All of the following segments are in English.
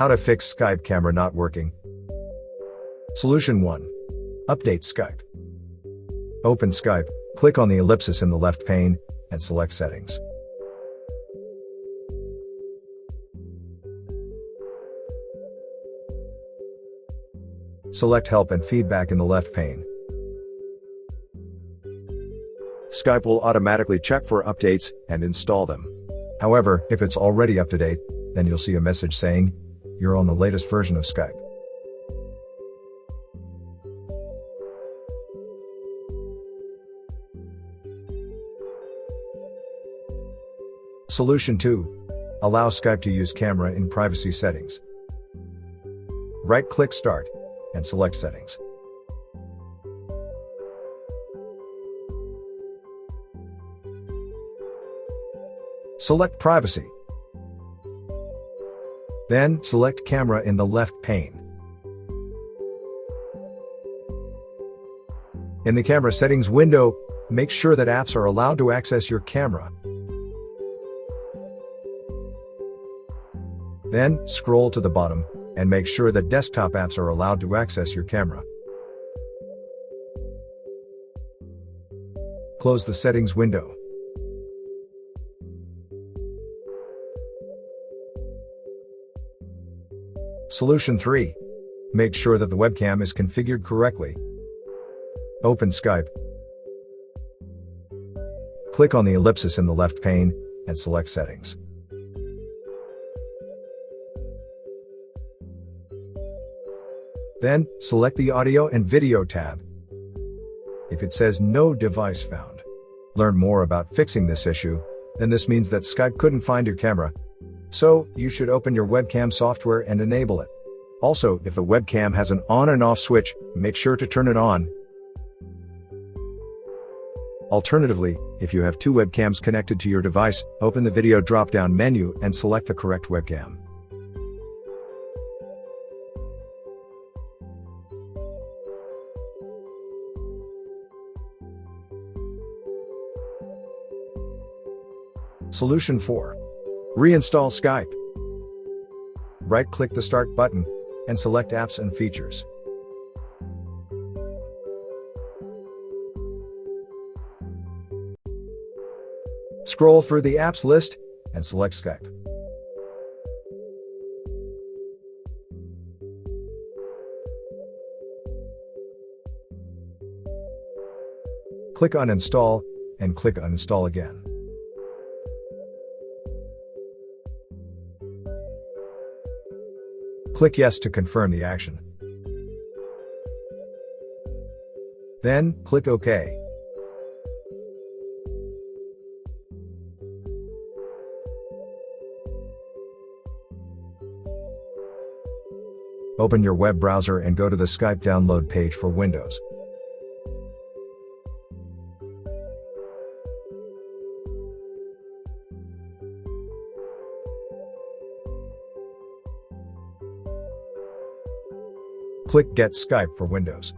How to fix Skype camera not working. Solution 1. Update Skype. Open Skype, click on the ellipsis in the left pane, and select Settings. Select Help and Feedback in the left pane. Skype will automatically check for updates and install them. However, if it's already up to date, then you'll see a message saying, you're on the latest version of Skype. Solution 2. Allow Skype to use camera in privacy settings. Right-click Start, and select Settings. Select Privacy. Then, select Camera in the left pane. In the Camera Settings window, make sure that apps are allowed to access your camera. Then, scroll to the bottom, and make sure that desktop apps are allowed to access your camera. Close the Settings window. Solution 3. Make sure that the webcam is configured correctly. Open Skype. Click on the ellipsis in the left pane, and select Settings. Then, select the Audio and Video tab. If it says No device found, learn more about fixing this issue, then this means that Skype couldn't find your camera. So, you should open your webcam software and enable it. Also, if the webcam has an on and off switch, make sure to turn it on. Alternatively, if you have two webcams connected to your device, open the video drop-down menu and select the correct webcam. Solution 4. Reinstall Skype. Right-click the Start button, and select Apps and Features. Scroll through the apps list, and select Skype. Click Uninstall, and click Uninstall again. Click Yes to confirm the action. Then, click OK. Open your web browser and go to the Skype download page for Windows. Click Get Skype for Windows.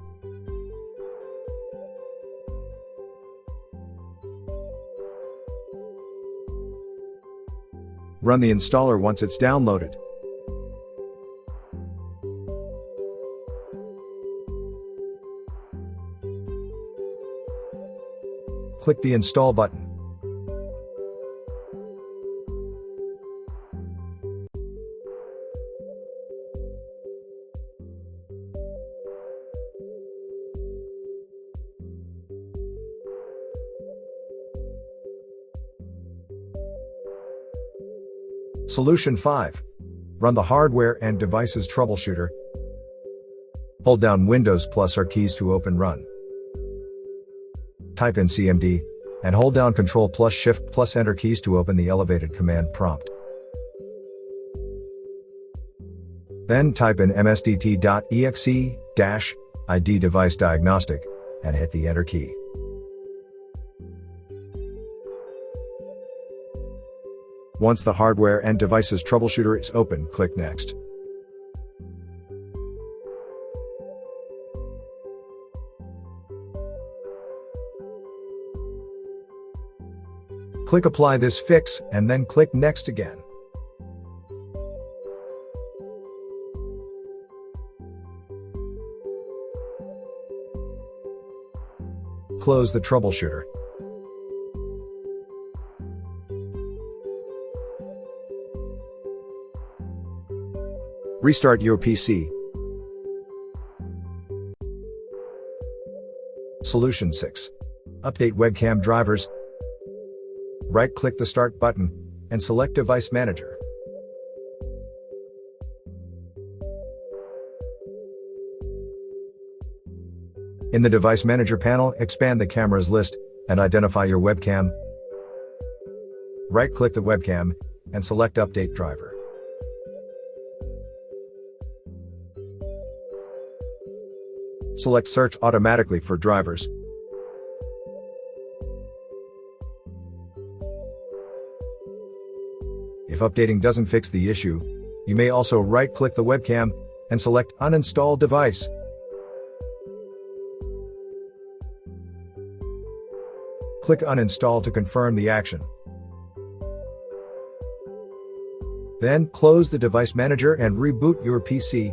Run the installer once it's downloaded. Click the Install button. Solution 5. Run the Hardware and Devices Troubleshooter. Hold down Windows plus R keys to open Run. Type in CMD, and hold down Ctrl plus Shift plus Enter keys to open the elevated command prompt. Then type in msdt.exe-id device diagnostic, and hit the Enter key. Once the Hardware and Devices Troubleshooter is open, click Next. Click Apply this fix, and then click Next again. close the Troubleshooter. Restart your PC. Solution 6. Update webcam drivers. Right-click the Start button and select Device Manager. In the Device Manager panel, expand the cameras list and identify your webcam. Right-click the webcam and select Update Driver. Select Search automatically for drivers. If updating doesn't fix the issue, you may also right-click the webcam and select Uninstall Device. Click Uninstall to confirm the action. Then, close the Device Manager and reboot your PC.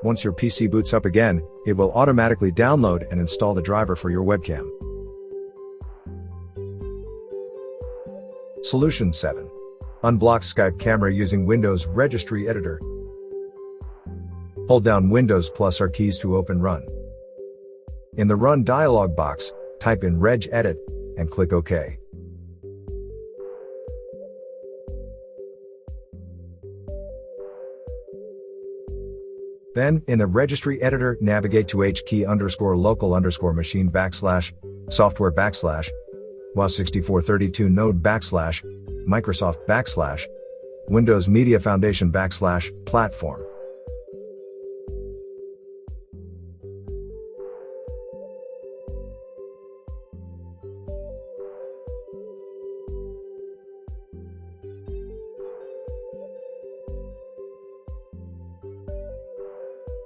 Once your PC boots up again, it will automatically download and install the driver for your webcam. Solution 7. Unblock Skype camera using Windows Registry Editor. Hold down Windows plus R keys to open Run. In the Run dialog box, type in regedit and click OK. Then, in the Registry Editor, navigate to hkey_local_machine/software/WA6432 node/Microsoft/Windows Media Foundation/platform.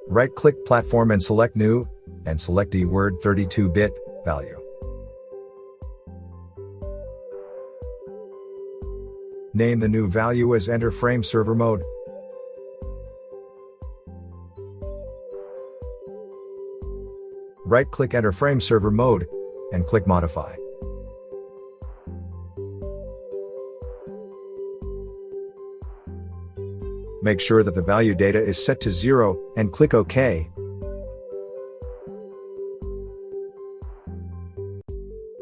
Right-click Platform and select New, and select a Word 32-bit value. Name the new value as Enter Frame Server Mode. Right-click Enter Frame Server Mode, and click Modify. Make sure that the value data is set to 0, and click OK.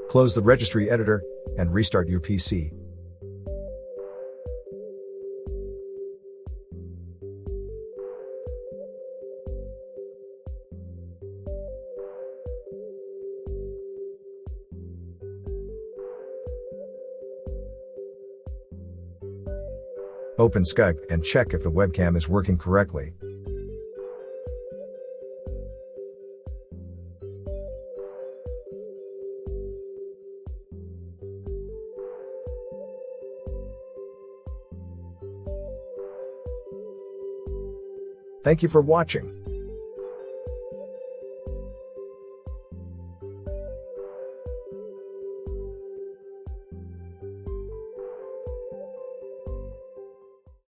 Close the Registry Editor, and restart your PC. Open Skype and check if the webcam is working correctly. Thank you for watching.